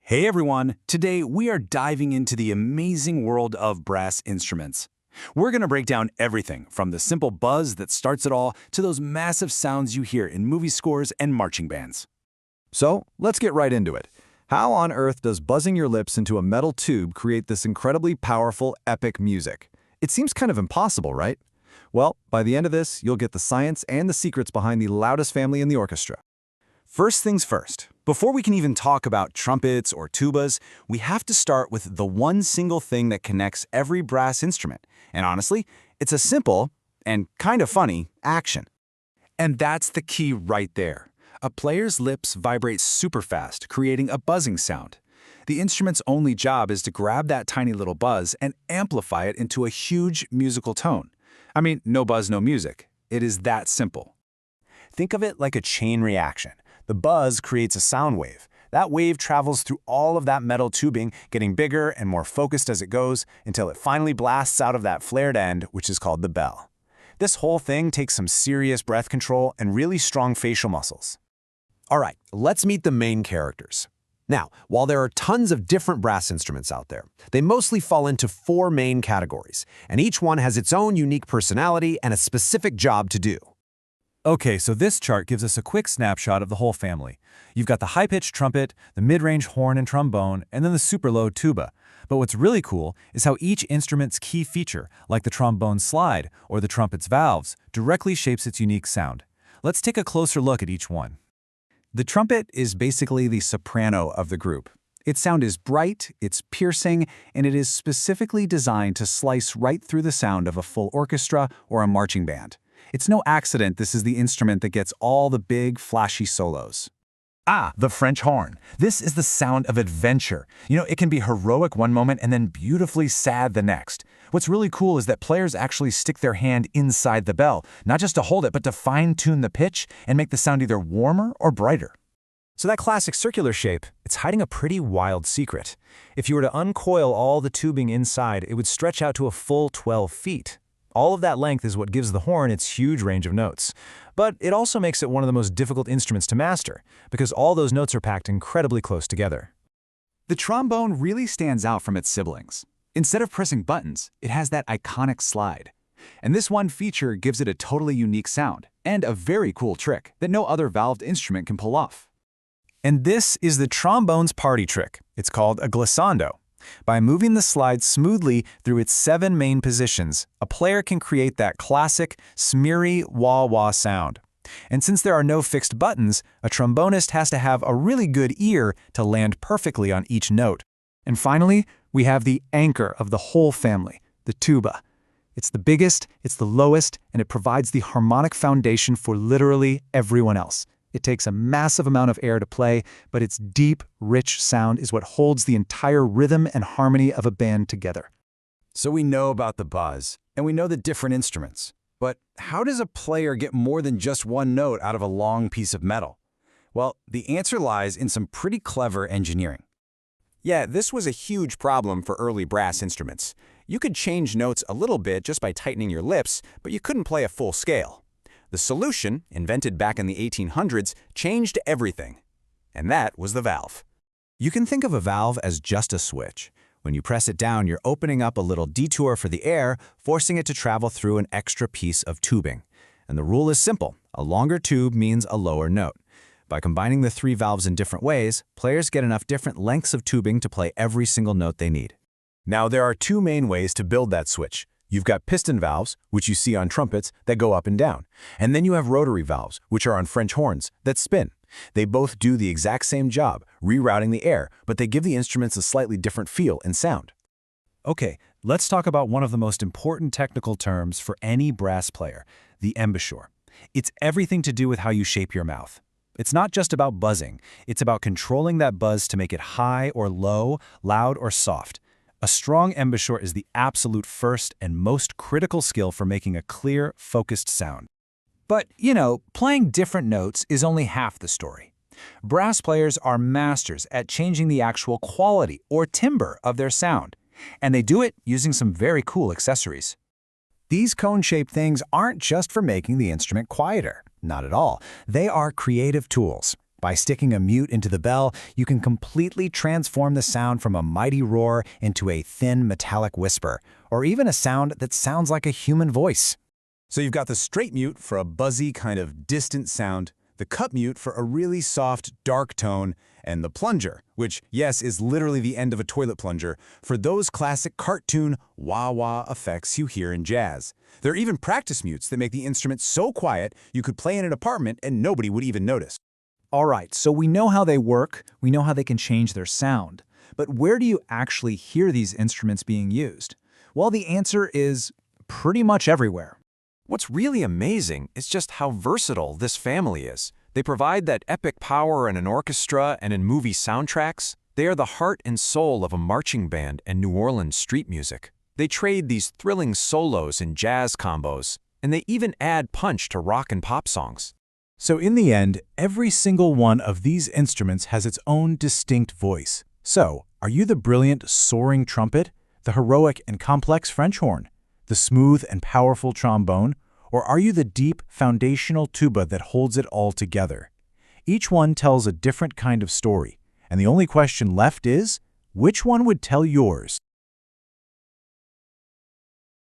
Hey everyone! Today we are diving into the amazing world of brass instruments. We're going to break down everything from the simple buzz that starts it all to those massive sounds you hear in movie scores and marching bands. So, let's get right into it. How on earth does buzzing your lips into a metal tube create this incredibly powerful, epic music? It seems kind of impossible, right? Well, by the end of this, you'll get the science and the secrets behind the loudest family in the orchestra. First things first, before we can even talk about trumpets or tubas, we have to start with the one single thing that connects every brass instrument. And honestly, it's a simple, and kind of funny, action. And that's the key right there. A player's lips vibrate super fast, creating a buzzing sound. The instrument's only job is to grab that tiny little buzz and amplify it into a huge musical tone. I mean, no buzz, no music. It is that simple. Think of it like a chain reaction. The buzz creates a sound wave. That wave travels through all of that metal tubing, getting bigger and more focused as it goes, until it finally blasts out of that flared end, which is called the bell. This whole thing takes some serious breath control and really strong facial muscles. All right, let's meet the main characters. Now, while there are tons of different brass instruments out there, they mostly fall into four main categories, and each one has its own unique personality and a specific job to do. Okay, so this chart gives us a quick snapshot of the whole family. You've got the high-pitched trumpet, the mid-range horn and trombone, and then the super-low tuba. But what's really cool is how each instrument's key feature, like the trombone's slide or the trumpet's valves, directly shapes its unique sound. Let's take a closer look at each one. The trumpet is basically the soprano of the group. Its sound is bright, it's piercing, and it is specifically designed to slice right through the sound of a full orchestra or a marching band. It's no accident this is the instrument that gets all the big, flashy solos. The French horn. This is the sound of adventure. It can be heroic one moment and then beautifully sad the next. What's really cool is that players actually stick their hand inside the bell, not just to hold it, but to fine-tune the pitch and make the sound either warmer or brighter. So that classic circular shape, it's hiding a pretty wild secret. If you were to uncoil all the tubing inside, it would stretch out to a full 12 feet. All of that length is what gives the horn its huge range of notes. But it also makes it one of the most difficult instruments to master, because all those notes are packed incredibly close together. The trombone really stands out from its siblings. Instead of pressing buttons, it has that iconic slide. And this one feature gives it a totally unique sound, and a very cool trick that no other valved instrument can pull off. And this is the trombone's party trick. It's called a glissando. By moving the slide smoothly through its 7 main positions, a player can create that classic, smeary wah-wah sound. And since there are no fixed buttons, a trombonist has to have a really good ear to land perfectly on each note. And finally, we have the anchor of the whole family, the tuba. It's the biggest, it's the lowest, and it provides the harmonic foundation for literally everyone else. It takes a massive amount of air to play, but its deep, rich sound is what holds the entire rhythm and harmony of a band together. So we know about the buzz, and we know the different instruments. But how does a player get more than just one note out of a long piece of metal? Well, the answer lies in some pretty clever engineering. Yeah, this was a huge problem for early brass instruments. You could change notes a little bit just by tightening your lips, but you couldn't play a full scale. The solution, invented back in the 1800s, changed everything. And that was the valve. You can think of a valve as just a switch. When you press it down, you're opening up a little detour for the air, forcing it to travel through an extra piece of tubing. And the rule is simple. A longer tube means a lower note. By combining the 3 valves in different ways, players get enough different lengths of tubing to play every single note they need. Now, there are 2 main ways to build that switch. You've got piston valves, which you see on trumpets, that go up and down. And then you have rotary valves, which are on French horns, that spin. They both do the exact same job, rerouting the air, but they give the instruments a slightly different feel and sound. Okay, let's talk about one of the most important technical terms for any brass player, the embouchure. It's everything to do with how you shape your mouth. It's not just about buzzing, it's about controlling that buzz to make it high or low, loud or soft. A strong embouchure is the absolute first and most critical skill for making a clear, focused sound. But, playing different notes is only half the story. Brass players are masters at changing the actual quality or timbre of their sound, and they do it using some very cool accessories. These cone-shaped things aren't just for making the instrument quieter. Not at all. They are creative tools. By sticking a mute into the bell, you can completely transform the sound from a mighty roar into a thin metallic whisper, or even a sound that sounds like a human voice. So you've got the straight mute for a buzzy kind of distant sound, the cut mute for a really soft, dark tone, and the plunger, which, yes, is literally the end of a toilet plunger, for those classic cartoon wah-wah effects you hear in jazz. There are even practice mutes that make the instrument so quiet you could play in an apartment and nobody would even notice. All right, so we know how they work, we know how they can change their sound. But where do you actually hear these instruments being used? Well, the answer is pretty much everywhere. What's really amazing is just how versatile this family is. They provide that epic power in an orchestra and in movie soundtracks. They are the heart and soul of a marching band and New Orleans street music. They trade these thrilling solos in jazz combos, and they even add punch to rock and pop songs. So in the end, every single one of these instruments has its own distinct voice. So, are you the brilliant, soaring trumpet, the heroic and complex French horn, the smooth and powerful trombone, or are you the deep, foundational tuba that holds it all together? Each one tells a different kind of story, and the only question left is, which one would tell yours?